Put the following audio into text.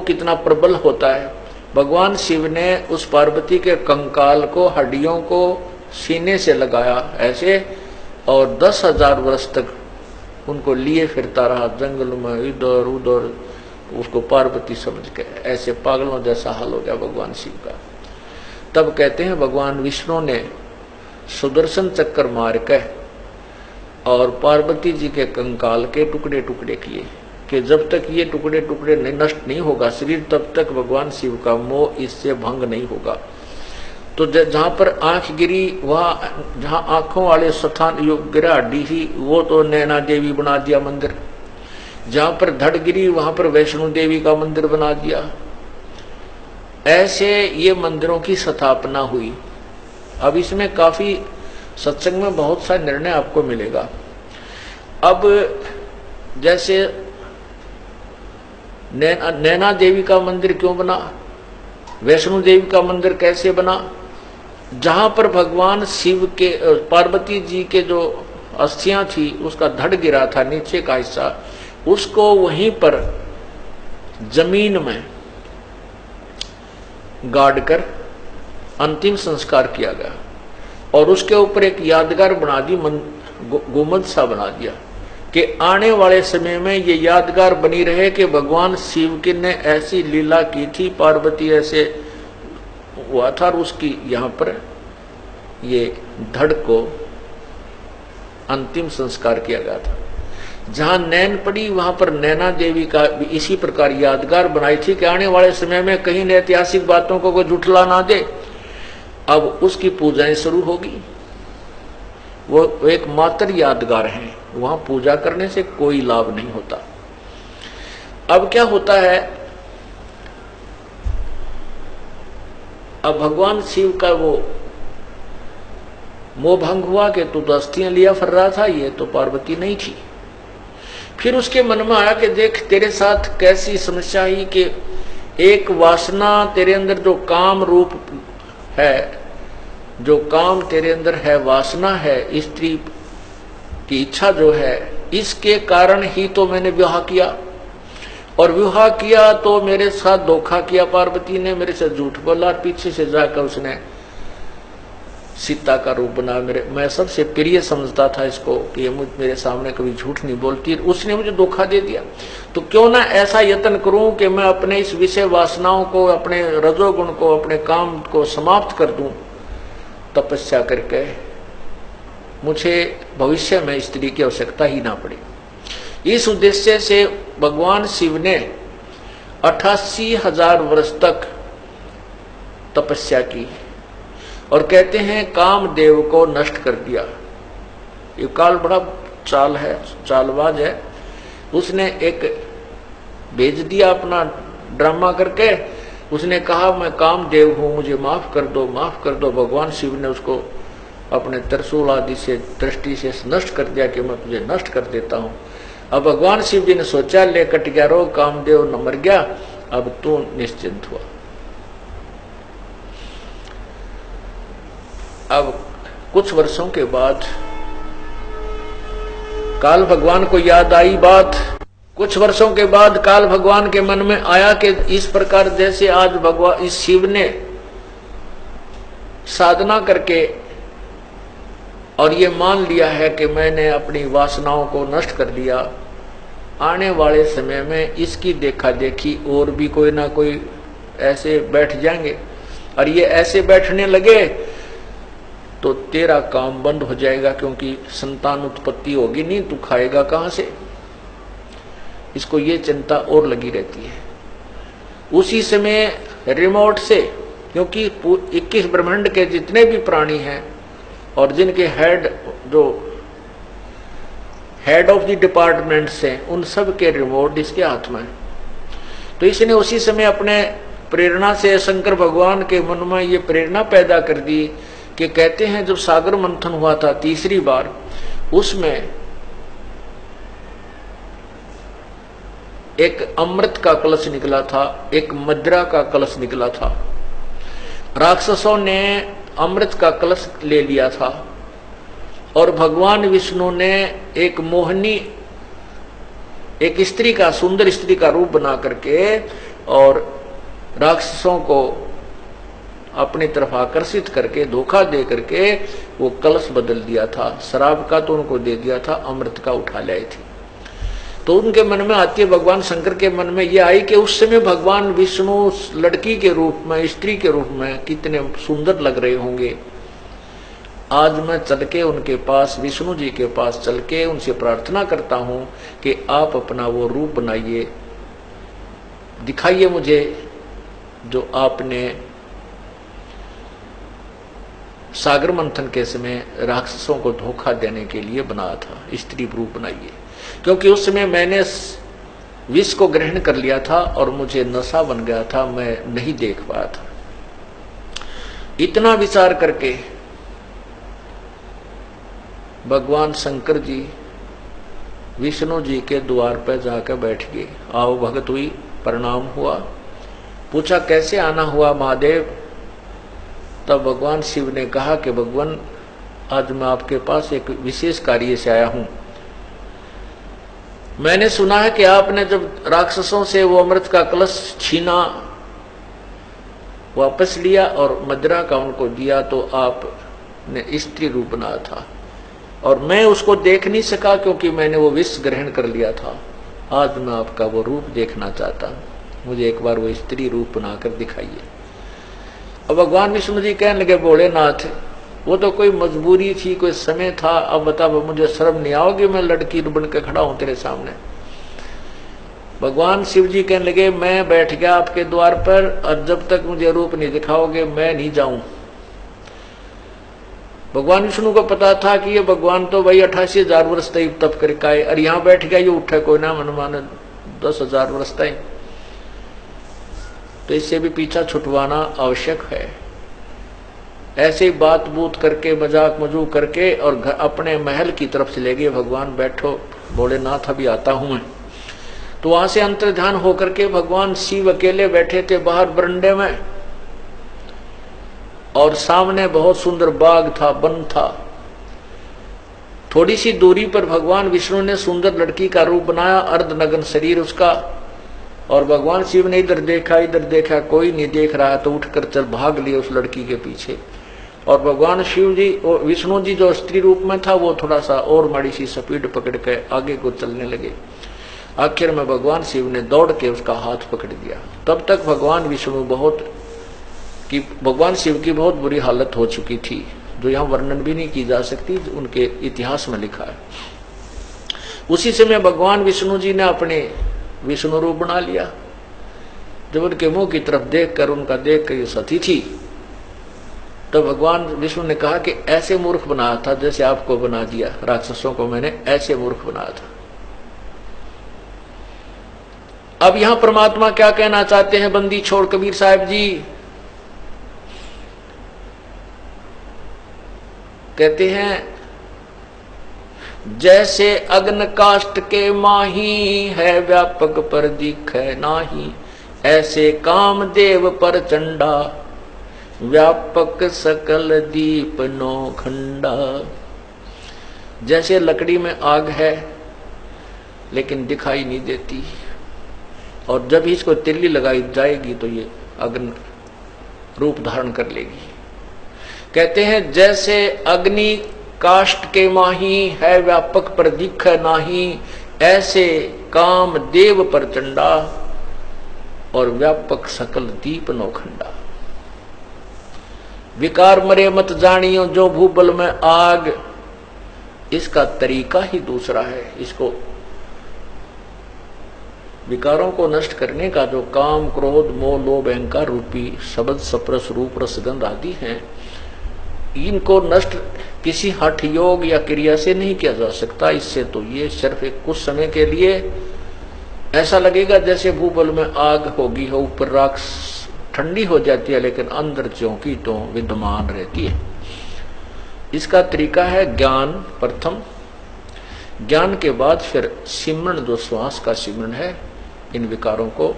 कितना प्रबल होता है। भगवान शिव ने उस पार्वती के कंकाल को, हड्डियों को सीने से लगाया ऐसे, और 10,000 वर्ष तक उनको लिए फिरता रहा जंगल में, इधर उधर, उसको पार्वती समझ के। ऐसे पागलों जैसा हाल हो गया भगवान शिव का। तब कहते हैं भगवान विष्णु ने सुदर्शन चक्कर मार के और पार्वती जी के कंकाल के टुकड़े टुकड़े किए कि जब तक ये टुकड़े टुकड़े नष्ट नहीं होगा शरीर, तब तक भगवान शिव का मोह इससे भंग नहीं होगा। तो जहां पर आंख गिरी, वहां जहां आंखों वाले स्थान गिरा हड्डी ही, वो तो नैना देवी बना दिया मंदिर। जहां पर धड़ गिरी वहां पर वैष्णो देवी का मंदिर बना दिया। ऐसे ये मंदिरों की स्थापना हुई। अब इसमें काफी सत्संग में बहुत सा निर्णय आपको मिलेगा। अब जैसे नैना देवी का मंदिर क्यों बना, वैष्णो देवी का मंदिर कैसे बना, जहां पर भगवान शिव के, पार्वती जी के जो अस्थियां थी उसका धड़ गिरा था नीचे का हिस्सा, उसको वहीं पर जमीन में गाड़ कर अंतिम संस्कार किया गया और उसके ऊपर एक यादगार बना दी, गुंबद सा बना दिया कि आने वाले समय में ये यादगार बनी रहे कि भगवान शिव की ने ऐसी लीला की थी, पार्वती ऐसे हुआ था, और उसकी यहाँ पर ये धड़ को अंतिम संस्कार किया गया था। जहां नैन पड़ी वहां पर नैना देवी का भी इसी प्रकार यादगार बनाई थी कि आने वाले समय में कहीं न ऐतिहासिक बातों को कोई झुठला ना दे। अब उसकी पूजाएं शुरू होगी। वो एक मात्र यादगार है, वहां पूजा करने से कोई लाभ नहीं होता। अब क्या होता है, अब भगवान शिव का वो मोह भंग हुआ कि तू तो अस्थियां लिया फिर रहा था, ये तो पार्वती नहीं थी। फिर उसके मन में आया कि देख तेरे साथ कैसी समस्या आई कि एक वासना तेरे अंदर, जो काम रूप है, जो काम तेरे अंदर है, वासना है, स्त्री की इच्छा जो है, इसके कारण ही तो मैंने विवाह किया, और विवाह किया तो मेरे साथ धोखा किया, पार्वती ने मेरे से झूठ बोला, पीछे से जाकर उसने सीता का रूप बना। मैं सबसे प्रिय समझता था इसको कि ये मेरे सामने कभी झूठ नहीं बोलती, उसने मुझे धोखा दे दिया। तो क्यों ना ऐसा यत्न करूं कि मैं अपने इस विषय वासनाओं को, अपने रजोगुण को, अपने काम को समाप्त कर दूं, तपस्या करके मुझे भविष्य में स्त्री की आवश्यकता ही ना पड़े। इस उद्देश्य से भगवान शिव ने 88,000 वर्ष तक तपस्या की और कहते हैं कामदेव को नष्ट कर दिया। ये काल बड़ा चाल है, चालबाज है। उसने एक भेज दिया अपना ड्रामा करके, उसने कहा मैं कामदेव हूं, मुझे माफ कर दो, माफ कर दो। भगवान शिव ने उसको अपने त्रिशूल आदि से दृष्टि से नष्ट कर दिया कि मैं तुझे नष्ट कर देता हूं। अब भगवान शिव जी ने सोचा ले कट गया रोग, कामदेव न मर गया, अब तू निश्चिंत हुआ। अब कुछ वर्षों के बाद काल भगवान को याद आई बात। कुछ वर्षों के बाद काल भगवान के मन में आया कि इस प्रकार जैसे आज भगवान इस शिव ने साधना करके और ये मान लिया है कि मैंने अपनी वासनाओं को नष्ट कर दिया, आने वाले समय में इसकी देखा देखी और भी कोई ना कोई ऐसे बैठ जाएंगे, और ये ऐसे बैठने लगे तो तेरा काम बंद हो जाएगा, क्योंकि संतान उत्पत्ति होगी नहीं, तू खाएगा कहां से। इसको ये चिंता और लगी रहती है। उसी समय रिमोट से, क्योंकि 21 ब्रह्मांड के जितने भी प्राणी हैं और जिनके हेड, जो हेड ऑफ द डिपार्टमेंट्स हैं, उन सब के रिमोट इसके हाथ में। तो इसने उसी समय अपने प्रेरणा से शंकर भगवान के मन में ये प्रेरणा पैदा कर दी कि कहते हैं जब सागर मंथन हुआ था तीसरी बार, उसमें एक अमृत का कलश निकला था, एक मदिरा का कलश निकला था। राक्षसों ने अमृत का कलश ले लिया था और भगवान विष्णु ने एक मोहनी, एक स्त्री का, सुंदर स्त्री का रूप बना करके और राक्षसों को अपनी तरफ आकर्षित करके धोखा दे करके वो कलश बदल दिया था। शराब का तो उनको दे दिया था, अमृत का उठा लाए थे। तो उनके मन में आती है, भगवान शंकर के मन में ये आई कि उस समय भगवान विष्णु लड़की के रूप में, स्त्री के रूप में कितने सुंदर लग रहे होंगे। आज मैं चल के उनके पास, विष्णु जी के पास चल के उनसे प्रार्थना करता हूं कि आप अपना वो रूप बनाइए, दिखाइए मुझे जो आपने सागर मंथन के समय राक्षसों को धोखा देने के लिए बनाया था, स्त्री रूप बनाइए। क्योंकि उस समय मैंने विष को ग्रहण कर लिया था और मुझे नशा बन गया था, मैं नहीं देख पाया था। इतना विचार करके भगवान शंकर जी विष्णु जी के द्वार पर जाकर बैठ गए। आओ भगत हुई, प्रणाम हुआ, पूछा कैसे आना हुआ महादेव। तब भगवान शिव ने कहा कि भगवान आज मैं आपके पास एक विशेष कार्य से आया हूं। मैंने सुना है कि आपने जब राक्षसों से वो अमृत का कलश छीना, वापस लिया और मदिरा का उनको दिया, तो आपने स्त्री रूप बनाया था और मैं उसको देख नहीं सका क्योंकि मैंने वो विष ग्रहण कर लिया था। आज मैं आपका वो रूप देखना चाहता हूं, मुझे एक बार वो स्त्री रूप बनाकर दिखाइए। अब भगवान विष्णु जी कहने लगे, भोलेनाथ वो तो कोई मजबूरी थी, कोई समय था, अब बता मुझे शर्म नहीं आओगी, मैं लड़की बन के खड़ा हूं तेरे सामने। भगवान शिव जी कहने लगे, मैं बैठ गया आपके द्वार पर और जब तक मुझे रूप नहीं दिखाओगे मैं नहीं जाऊं। भगवान विष्णु को पता था कि ये भगवान तो भाई 88,000 वर्ष तक तप करके आए और यहाँ बैठ गया, ये उठे कोई ना मन माने 10,000 वर्ष तक, तो इससे भी पीछा छुटवाना आवश्यक है। ऐसे ही बात बूत करके, मजाक मजूक करके और अपने महल की तरफ से ले गए। भगवान बैठो भोलेनाथ, अभी आता हूं मैं। तो वहां से अंतर्ध्यान होकर के भगवान शिव अकेले बैठे थे बाहर बरंडे में और सामने बहुत सुंदर बाग था, वन था। थोड़ी सी दूरी पर भगवान विष्णु ने सुंदर लड़की का रूप बनाया, अर्धनग्न शरीर उसका, और भगवान शिव ने इधर देखा, कोई नहीं देख रहा तो उठकर चल भाग लिए उस लड़की के पीछे। और भगवान शिव जी और विष्णु जी जो स्त्री रूप में था वो थोड़ा सा और माड़ी सी स्पीड पकड़ के आगे को चलने लगे। आखिर में भगवान शिव ने दौड़ के उसका हाथ पकड़ दिया। तब तक भगवान शिव की बहुत बुरी हालत हो चुकी थी, जो यहाँ वर्णन भी नहीं की जा सकती, उनके इतिहास में लिखा है। उसी समय भगवान विष्णु जी ने अपने विष्णु रूप बना लिया। जब उनके मुंह की तरफ देखकर, उनका देख कर ये सती थी, तो भगवान विष्णु ने कहा कि ऐसे मूर्ख बनाया था जैसे आपको बना दिया, राक्षसों को मैंने ऐसे मूर्ख बनाया था। अब यहां परमात्मा क्या कहना चाहते हैं बंदी छोड़ कबीर साहब जी? कहते हैं, जैसे अग्न काष्ठ के माही है व्यापक पर दिखे नाही, ऐसे कामदेव पर चंडा व्यापक सकल दीप नौखंडा। जैसे लकड़ी में आग है लेकिन दिखाई नहीं देती, और जब इसको तिल्ली लगाई जाएगी तो ये अग्नि रूप धारण कर लेगी। कहते हैं, जैसे अग्नि काष्ठ के माही है व्यापक पर दिख नाही, ऐसे काम देव पर चंडा और व्यापक सकल दीप नौखंडा। विकार मरे मत जानियो जो भूबल में आग, इसका तरीका ही दूसरा है। इसको विकारों को नष्ट करने का जो काम, क्रोध, मोह, लोभ, अहंकार रूपी शब्द, स्पर्श, रूप, रसगंध आदि हैं, इनको नष्ट किसी हठ योग या क्रिया से नहीं किया जा सकता। इससे तो ये सिर्फ एक कुछ समय के लिए ऐसा लगेगा जैसे भूबल में आग होगी हो, ऊपर राख ठंडी हो जाती है लेकिन अंदर ज्यों की तो विद्यमान रहती है। इसका तरीका है ज्ञान प्रथम, ज्ञान के बाद फिर सिमरण, जो श्वास का सिमरण है, इन विकारों को